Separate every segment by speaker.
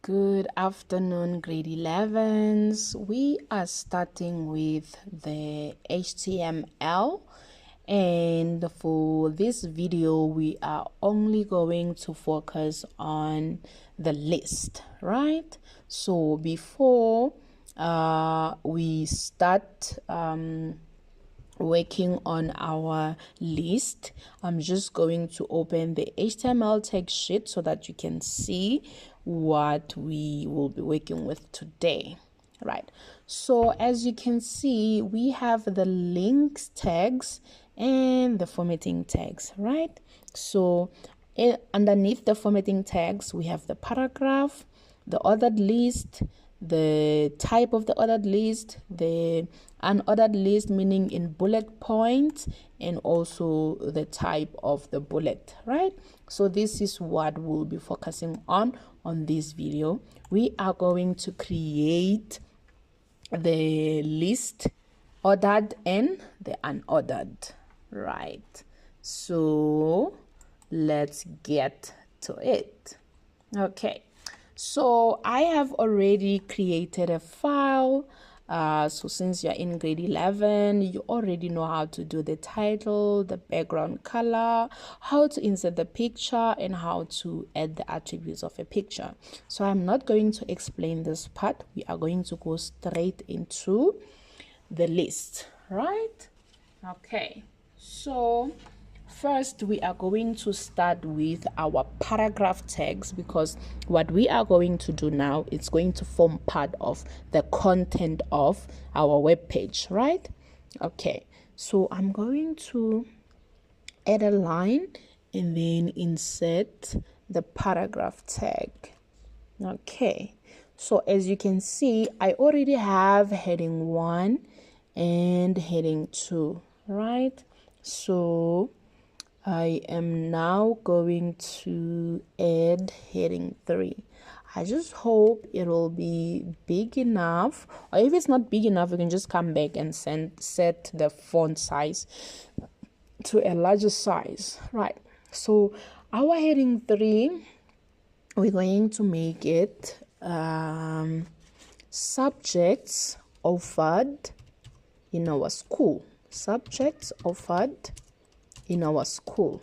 Speaker 1: Good afternoon, grade 11s. We are starting with the HTML, and for this video we are only going to focus on the list, right? So before we start working on our list, I'm just going to open the HTML text sheet so that you can see what we will be working with today. Right, so as you can see, we have the links tags and the formatting tags, right? So underneath the formatting tags, we have the paragraph, the ordered list, the type of the ordered list, the unordered list, meaning in bullet points, and also the type of the bullet, right? So this is what we'll be focusing on this video. We are going to create the list, ordered and the unordered, right? So let's get to it. Okay, so I have already created a file. So since you're in grade 11, you already know how to do the title, the background color, how to insert the picture, and how to add the attributes of a picture. So I'm not going to explain this part. We are going to go straight into the list, right? Okay, so first we are going to start with our paragraph tags, because what we are going to do now is going to form part of the content of our web page, right? Okay, so I'm going to add a line and then insert the paragraph tag. Okay, so as you can see, I already have heading 1 and heading 2, right? So I am now going to add heading 3. I just hope it will be big enough, or if it's not big enough, you can just come back and set the font size to a larger size, right? So our heading 3, we're going to make it subjects offered in our school. Subjects offered in our school.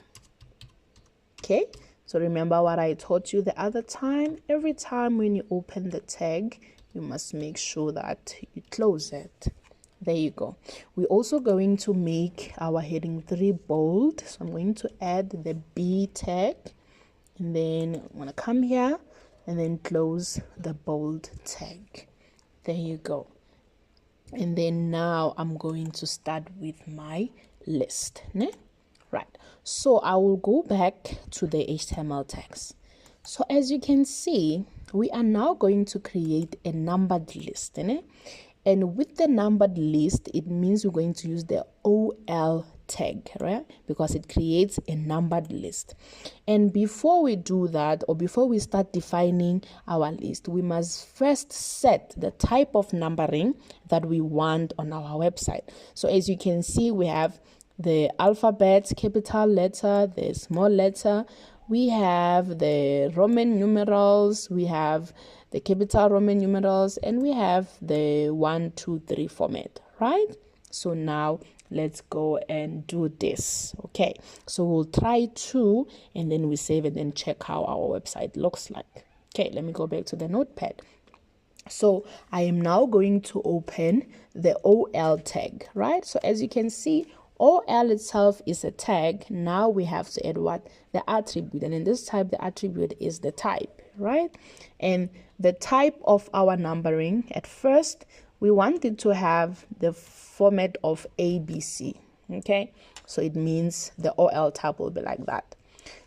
Speaker 1: Okay, so remember what I taught you the other time. Every time when you open the tag, you must make sure that you close it. There you go. We're also going to make our heading 3 bold. So I'm going to add the B tag, and then I'm going to come here and then close the bold tag. There you go. And then now I'm going to start with my list. Ne? Right, so I will go back to the HTML text. So as you can see, we are now going to create a numbered list. And with the numbered list, it means we're going to use the OL tag, right? Because it creates a numbered list. And before we do that, or before we start defining our list, we must first set the type of numbering that we want on our website. So as you can see, we have the alphabet, capital letter, the small letter, we have the Roman numerals, we have the capital Roman numerals, and we have the 1, 2, 3 format, right? So now let's go and do this. Okay, so we'll try 2 and then we save it and check how our website looks like. Okay, let me go back to the notepad. So I am now going to open the OL tag, right? So as you can see, OL itself is a tag. Now we have to add what? The attribute. And in this type, the attribute is the type, right? And the type of our numbering, at first, we wanted to have the format of ABC, okay? So it means the OL type will be like that.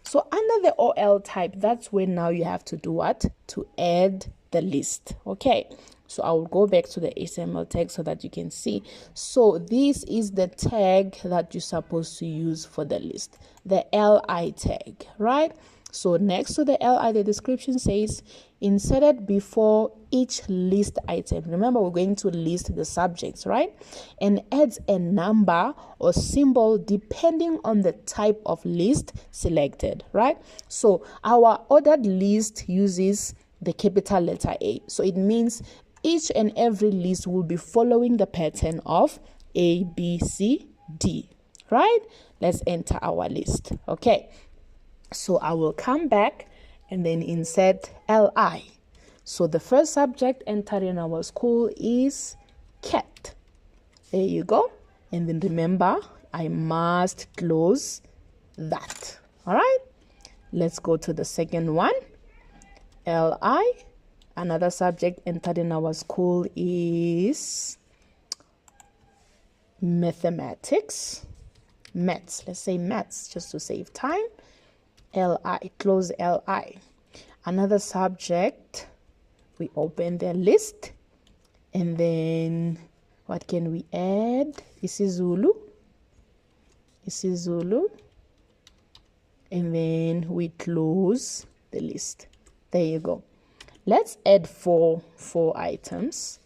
Speaker 1: So under the OL type, that's where now you have to do what? To add the list, okay? So I will go back to the HTML tag so that you can see. So this is the tag that you're supposed to use for the list, the LI tag, right? So next to the LI, the description says inserted before each list item. Remember, we're going to list the subjects, right? And adds a number or symbol depending on the type of list selected, right? So our ordered list uses the capital letter A. So it means each and every list will be following the pattern of A, B, C, D, right? Let's enter our list. Okay, so I will come back and then insert LI. So the first subject entered in our school is cat. There you go. And then remember, I must close that. All right, let's go to the second one. LI. Another subject entered in our school is mathematics. Maths. Let's say maths just to save time. LI. Close LI. Another subject. We open the list. And then what can we add? isiZulu. isiZulu. And then we close the list. There you go. Let's add four items.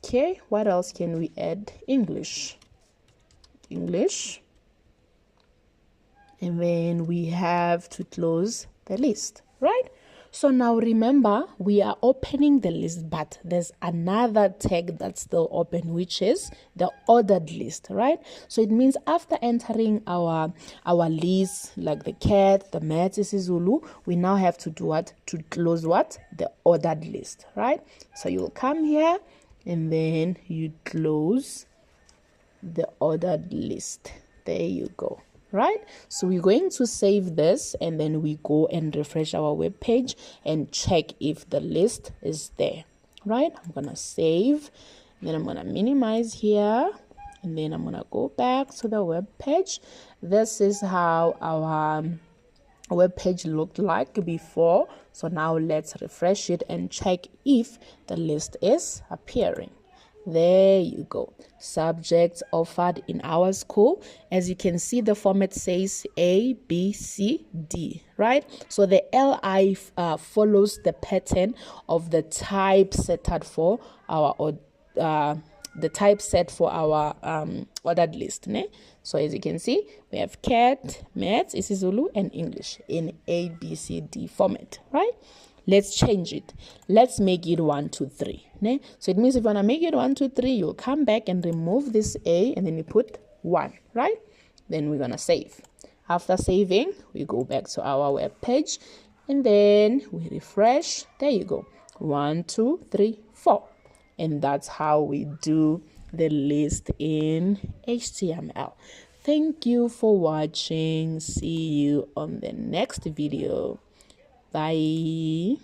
Speaker 1: Okay, what else can we add? English. English. And then we have to close the list, right? So now remember, we are opening the list, but there's another tag that's still open, which is the ordered list, right? So it means after entering our list, like the cat, the maths, isiZulu, we now have to do what? To close what? The ordered list, right? So you'll come here and then you close the ordered list. There you go. Right, so we're going to save this and then we go and refresh our web page and check if the list is there. Right, I'm gonna save, then I'm gonna minimize here, and then I'm gonna go back to the web page. This is how our web page looked like before. So now let's refresh it and check if the list is appearing. There you go. Subjects offered in our school. As you can see, the format says A, B, C, D, right? So the LI follows the pattern of the type set for our ordered list. Ne? So as you can see, we have cat, maths, isiZulu, and English in A, B, C, D format, right? Let's change it. Let's make it 1, 2, 3. Ne? So it means if you want to make it 1, 2, 3, you'll come back and remove this A and then you put 1, right? Then we're going to save. After saving, we go back to our web page and then we refresh. There you go. 1, 2, 3, 4. And that's how we do the list in HTML. Thank you for watching. See you on the next video. Bye.